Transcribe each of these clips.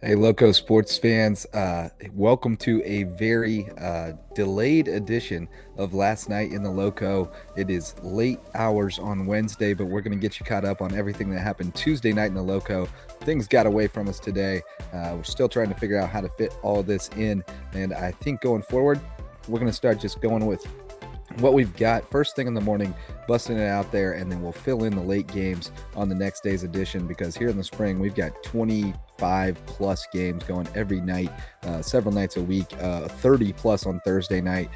Hey, Lowco sports fans, welcome to a very delayed edition of Last Night in the Lowco. It is late hours on Wednesday, but we're going to get you caught up on everything that happened Tuesday night in the Lowco. Things got away from us today. We're still trying to figure out how to fit all of this in, and I think going forward, we're going to start just going with what we've got first thing in the morning, busting it out there, and then we'll fill in the late games on the next day's edition, because here in the spring we've got 25 plus games going every night, several nights a week, 30 plus on Thursday night.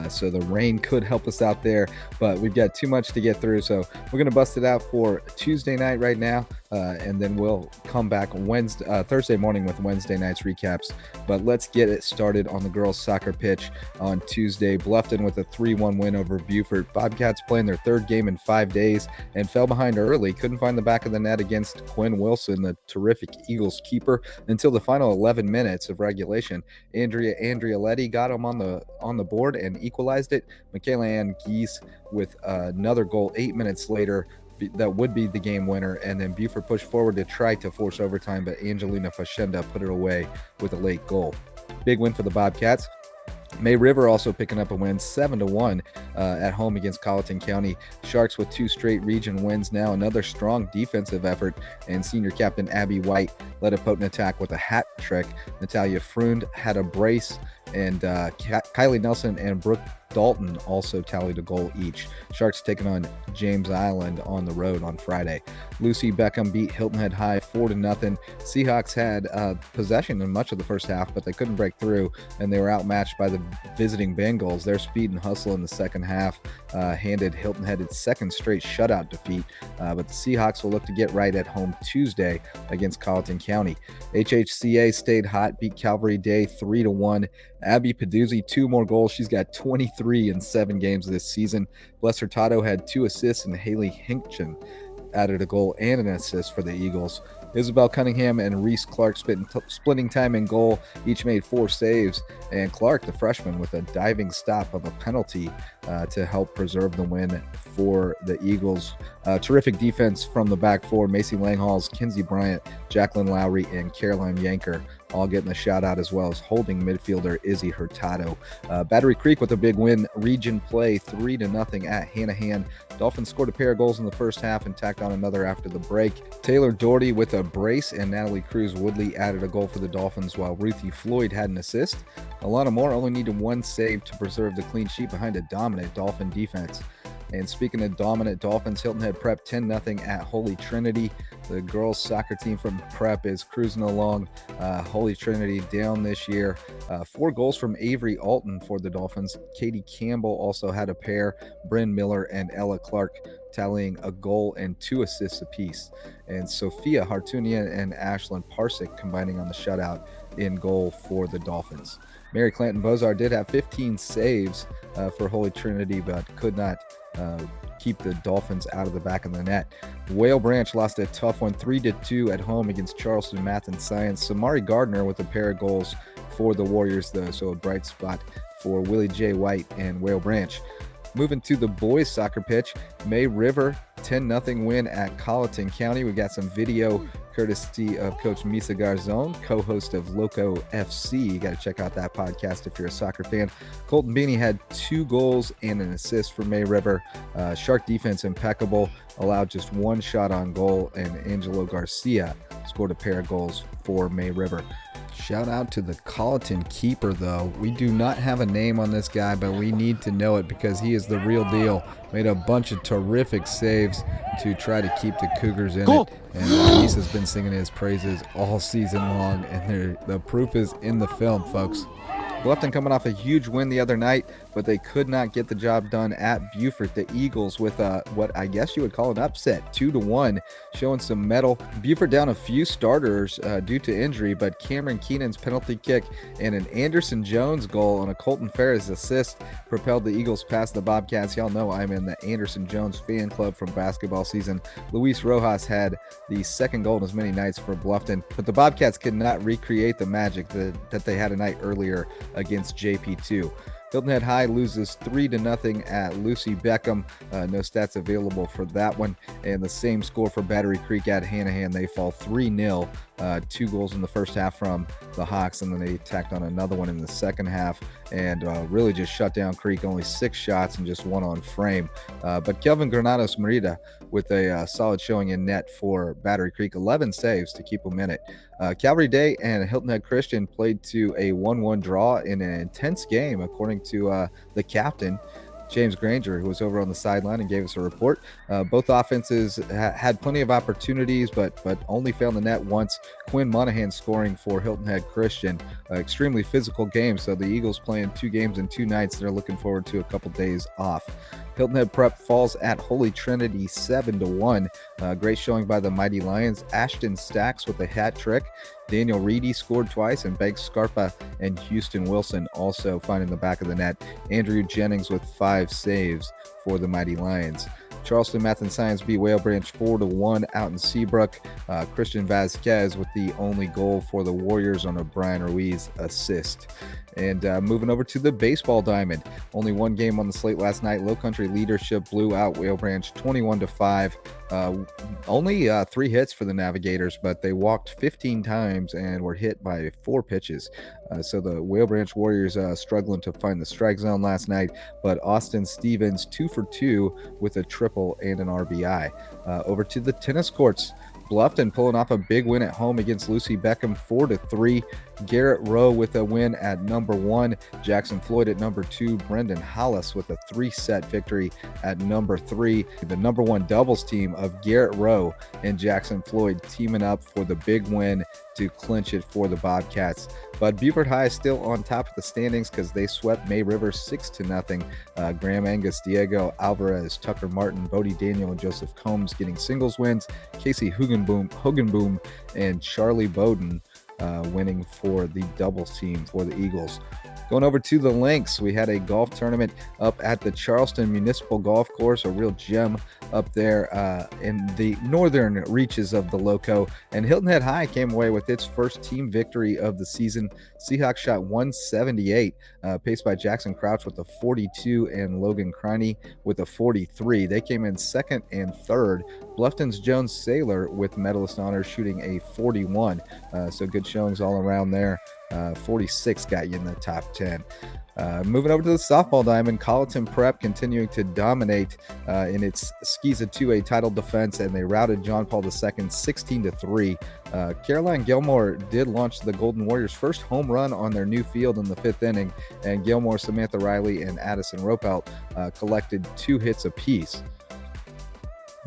So the rain could help us out there, but we've got too much to get through, so we're going to bust it out for Tuesday night right now, and then we'll come back Thursday morning with Wednesday night's recaps. But let's get it started on the girls soccer pitch on Tuesday. Bluffton with a 3-1 win over Beaufort. Bobcats playing their third game in 5 days and fell behind early. Couldn't find the back of the net against Quinn Wilson, the terrific Eagles keeper, until the final 11 minutes of regulation. Andrea Andrialetti got him on the board and equalized it. Michaela Ann Geese with another goal 8 minutes later. That would be the game winner, and then Beaufort pushed forward to try to force overtime, but Angelina Fashenda put it away with a late goal. Big win for the Bobcats. May River also picking up a win, 7-1 at home against Colleton County. Sharks with 2 straight region wins now. Another strong defensive effort, and senior captain Abby White led a potent attack with a hat trick. Natalia Freund had a brace, and Kylie Nelson and Brooke Dalton also tallied a goal each. Sharks taking on James Island on the road on Friday. Lucy Beckham beat Hilton Head High 4-0. Seahawks had possession in much of the first half, but they couldn't break through, and they were outmatched by the visiting Bengals. Their speed and hustle in the second half handed Hilton Head its second straight shutout defeat, but the Seahawks will look to get right at home Tuesday against Colleton County. HHCA stayed hot, beat Calvary Day 3-1. Abby Peduzzi, 2 more goals. She's got 23 in 7 games this season. Bless Hurtado had 2 assists, and Haley Hinkchen added a goal and an assist for the Eagles. Isabel Cunningham and Reese Clark splitting time in goal. Each made 4 saves, and Clark, the freshman, with a diving stop of a penalty to help preserve the win for the Eagles. Terrific defense from the back four. Macy Langhalls, Kinsey Bryant, Jacqueline Lowry, and Caroline Yanker all getting a shout out, as well as holding midfielder Izzy Hurtado. Battery Creek with a big win. Region play 3-0 at Hanahan. Dolphins scored a pair of goals in the first half and tacked on another after the break. Taylor Doherty with a brace, and Natalie Cruz Woodley added a goal for the Dolphins, while Ruthie Floyd had an assist. Alana Moore only needed 1 save to preserve the clean sheet behind a dominant Dolphin defense. And speaking of dominant Dolphins, Hilton Head Prep 10-0 at Holy Trinity. The girls soccer team from Prep is cruising along. Holy Trinity down this year. 4 goals from Avery Alton for the Dolphins. Katie Campbell also had a pair. Bryn Miller and Ella Clark tallying a goal and 2 assists apiece. And Sophia Hartunian and Ashlyn Parsick combining on the shutout in goal for the Dolphins. Mary Clanton Bozar did have 15 saves for Holy Trinity, but could not keep the Dolphins out of the back of the net. Whale Branch lost a tough one, 3-2 at home against Charleston Math and Science. Samari Gardner with a pair of goals for the Warriors, though, so a bright spot for Willie J. White and Whale Branch. Moving to the boys soccer pitch, May River 10-0 win at Colleton County. We got some video courtesy of Coach Misa Garzon, co-host of Lowco FC. You got to check out that podcast if you're a soccer fan. Colton Beanie had 2 goals and an assist for May River. Shark defense impeccable, allowed just 1 shot on goal, and Angelo Garcia scored a pair of goals for May River. Shout out to the Colleton keeper, though. We do not have a name on this guy, but we need to know it because he is the real deal. Made a bunch of terrific saves to try to keep the Cougars in it. And Luis has been singing his praises all season long, and the proof is in the film, folks. Bluffton coming off a huge win the other night, but they could not get the job done at Beaufort. The Eagles with what I guess you would call an upset, 2-1, showing some mettle. Beaufort down a few starters due to injury, but Cameron Keenan's penalty kick and an Anderson Jones goal on a Colton Ferris assist propelled the Eagles past the Bobcats. Y'all know I'm in the Anderson Jones fan club from basketball season. Luis Rojas had the second goal in as many nights for Bluffton, but the Bobcats could not recreate the magic that they had a night earlier against JP2. Hilton Head High loses 3-0 at Lucy Beckham. No stats available for that one. And the same score for Battery Creek at Hanahan. They fall 3-0. 2 goals in the first half from the Hawks, and then they tacked on another one in the second half and really just shut down Creek. Only 6 shots and just 1 on frame. But Kelvin Granados Merida with a solid showing in net for Battery Creek, 11 saves to keep them in it. Calvary Day and Hilton Head Christian played to a 1-1 draw in an intense game, according to the captain, James Granger, who was over on the sideline and gave us a report. Both offenses had plenty of opportunities, but only found the net once. Quinn Monahan scoring for Hilton Head Christian. Extremely physical game, so the Eagles playing 2 games in 2 nights. They're looking forward to a couple days off. Hilton Head Prep falls at Holy Trinity 7-1. Great showing by the Mighty Lions. Ashton Stacks with a hat trick. Daniel Reedy scored twice, and Banks Scarpa and Houston Wilson also finding the back of the net. Andrew Jennings with 5 saves for the Mighty Lions. Charleston Math and Science beat Whale Branch 4-1 out in Seabrook. Christian Vasquez with the only goal for the Warriors on a Brian Ruiz assist. And moving over to the baseball diamond, only 1 game on the slate last night. Low Country Leadership blew out Whale Branch 21-5. Only 3 hits for the Navigators, but they walked 15 times and were hit by 4 pitches. So the Whale Branch Warriors struggling to find the strike zone last night, but Austin Stevens 2 for 2 with a triple and an RBI. Over to the tennis courts. Bluffton pulling off a big win at home against Lucy Beckham 4-3. Garrett Rowe with a win at number 1. Jackson Floyd at number 2. Brendan Hollis with a 3-set victory at number 3. The number 1 doubles team of Garrett Rowe and Jackson Floyd teaming up for the big win to clinch it for the Bobcats. But Beaufort High is still on top of the standings because they swept May River 6-0. Graham Angus, Diego Alvarez, Tucker Martin, Bodie Daniel, and Joseph Combs getting singles wins. Casey Hogenboom, and Charlie Bowden winning for the doubles team for the Eagles. Going over to the links, we had a golf tournament up at the Charleston Municipal Golf Course, a real gem up there in the northern reaches of the Lowco. And Hilton Head High came away with its first team victory of the season. Seahawks shot 178, paced by Jackson Crouch with a 42 and Logan Criney with a 43. They came in second and third. Bluffton's Jones Saylor with medalist honors shooting a 41. So good showings all around there. 46 got you in the top 10. Moving over to the softball diamond, Colleton Prep continuing to dominate in its Skeeza 2A title defense, and they routed John Paul II 16-3. Caroline Gilmore did launch the Golden Warriors' first home run on their new field in the 5th inning, and Gilmore, Samantha Riley, and Addison Ropelt collected 2 hits apiece.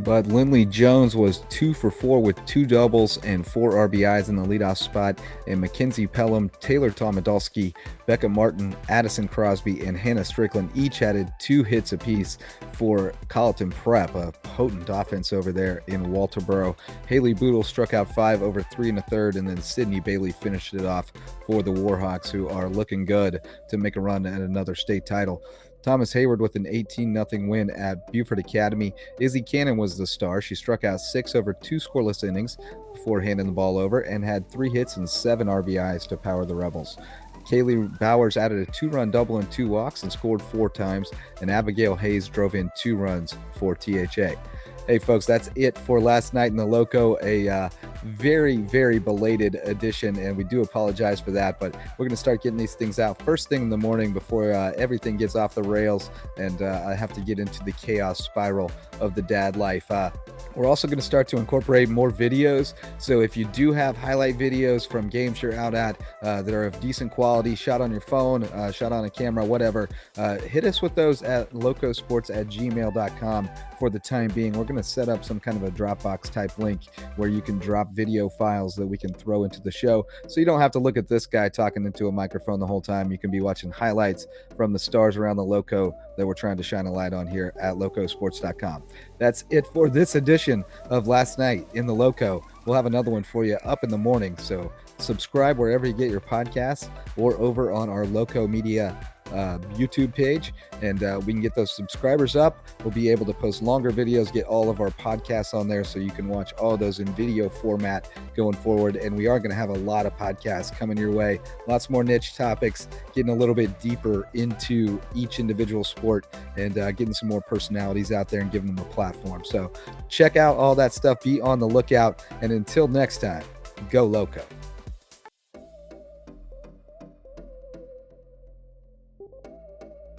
But Lindley Jones was 2 for 4 with 2 doubles and 4 RBIs in the leadoff spot. And Mackenzie Pelham, Taylor Tomadolsky, Becca Martin, Addison Crosby, and Hannah Strickland each added 2 hits apiece for Colleton Prep, a potent offense over there in Walterboro. Haley Boodle struck out 5 over 3 1/3, and then Sydney Bailey finished it off for the Warhawks, who are looking good to make a run at another state title. Thomas Hayward with an 18-0 win at Beaufort Academy. Izzy Cannon was the star. She struck out 6 over 2 scoreless innings before handing the ball over and had 3 hits and 7 RBIs to power the Rebels. Kaylee Bowers added a 2-run double and 2 walks and scored 4 times, and Abigail Hayes drove in 2 runs for THA. Hey, folks, that's it for last night in the Lowco. A very, very belated edition, and we do apologize for that, but we're going to start getting these things out first thing in the morning before everything gets off the rails, and I have to get into the chaos spiral of the dad life. We're also going to start to incorporate more videos, so if you do have highlight videos from games you're out at that are of decent quality, shot on your phone, shot on a camera, whatever, hit us with those at locosports@gmail.com for the time being. We're going to set up some kind of a Dropbox type link where you can drop video files that we can throw into the show, so you don't have to look at this guy talking into a microphone the whole time. You can be watching highlights from the stars around the Lowco that we're trying to shine a light on here at locosports.com. That's it for this edition of Last Night in the Lowco. We'll have another one for you up in the morning, so subscribe wherever you get your podcasts or over on our Lowco Media YouTube page, and we can get those subscribers up. We'll be able to post longer videos, get all of our podcasts on there so you can watch all those in video format going forward. And we are going to have a lot of podcasts coming your way, lots more niche topics, getting a little bit deeper into each individual sport, and getting some more personalities out there and giving them a platform. So check out all that stuff, be on the lookout, and until next time, go Lowco.